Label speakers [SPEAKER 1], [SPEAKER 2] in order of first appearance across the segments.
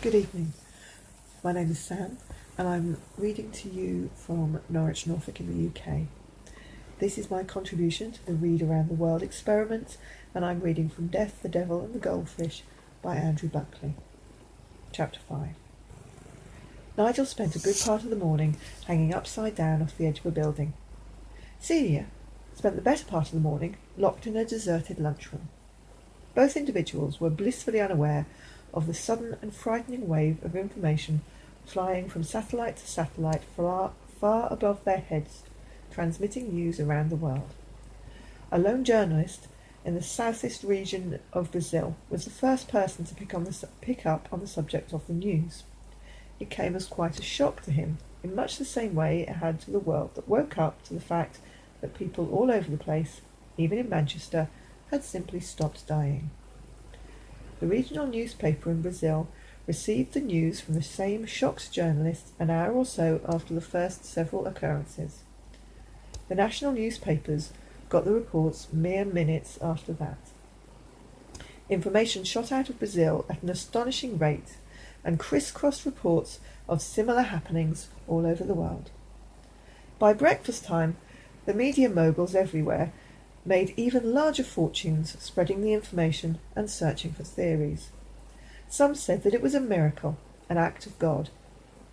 [SPEAKER 1] Good evening. My name is Sam and I'm reading to you from Norwich, Norfolk in the UK. This is my contribution to the Read Around the World experiment, and I'm reading from Death, the Devil and the Goldfish by Andrew Buckley. Chapter 5. Nigel spent a good part of the morning hanging upside down off the edge of a building. Celia spent the better part of the morning locked in a deserted lunchroom. Both individuals were blissfully unaware of the sudden and frightening wave of information flying from satellite to satellite far above their heads, transmitting news around the world. A lone journalist in the southeast region of Brazil was the first person to pick up on the subject of the news. It came as quite a shock to him, in much the same way it had to the world that woke up to the fact that people all over the place, even in Manchester, had simply stopped dying. The regional newspaper in Brazil received the news from the same shocked journalist an hour or so after the first several occurrences. The national newspapers got the reports mere minutes after that. Information shot out of Brazil at an astonishing rate, and criss-crossed reports of similar happenings all over the world. By breakfast time, the media moguls everywhere made even larger fortunes spreading the information and searching for theories. Some said that it was a miracle, an act of God.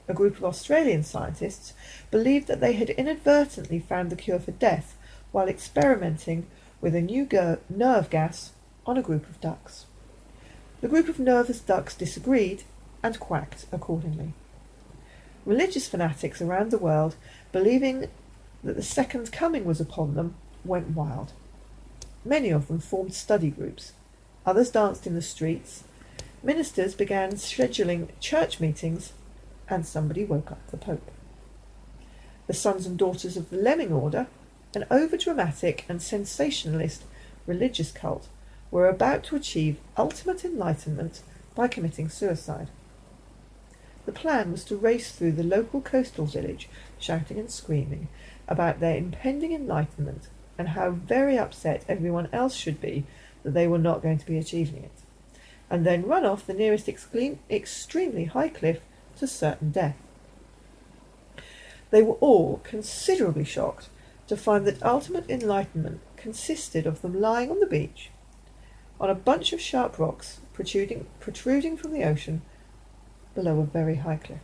[SPEAKER 1] A group of Australian scientists believed that they had inadvertently found the cure for death while experimenting with a new nerve gas on a group of ducks. The group of nervous ducks disagreed and quacked accordingly. Religious fanatics around the world, believing that the second coming was upon them, went wild. Many of them formed study groups. Others danced in the streets. Ministers began scheduling church meetings, and somebody woke up the Pope. The sons and daughters of the Lemming Order, an overdramatic and sensationalist religious cult, were about to achieve ultimate enlightenment by committing suicide. The plan was to race through the local coastal village, shouting and screaming about their impending enlightenment and how very upset everyone else should be that they were not going to be achieving it, and then run off the nearest extremely high cliff to certain death. They were all considerably shocked to find that ultimate enlightenment consisted of them lying on the beach, on a bunch of sharp rocks protruding from the ocean below a very high cliff.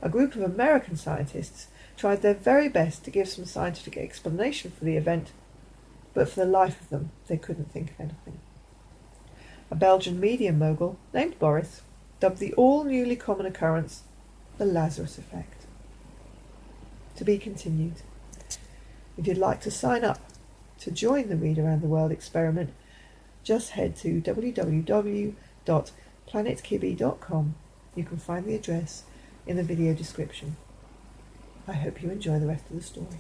[SPEAKER 1] A group of American scientists tried their very best to give some scientific explanation for the event, but for the life of them they couldn't think of anything. A Belgian media mogul named Boris dubbed the all-newly common occurrence the Lazarus effect. To be continued. If you'd like to sign up to join the Read Around the World experiment, just head to www.planetkibby.com. You can find the address in the video description. I hope you enjoy the rest of the story.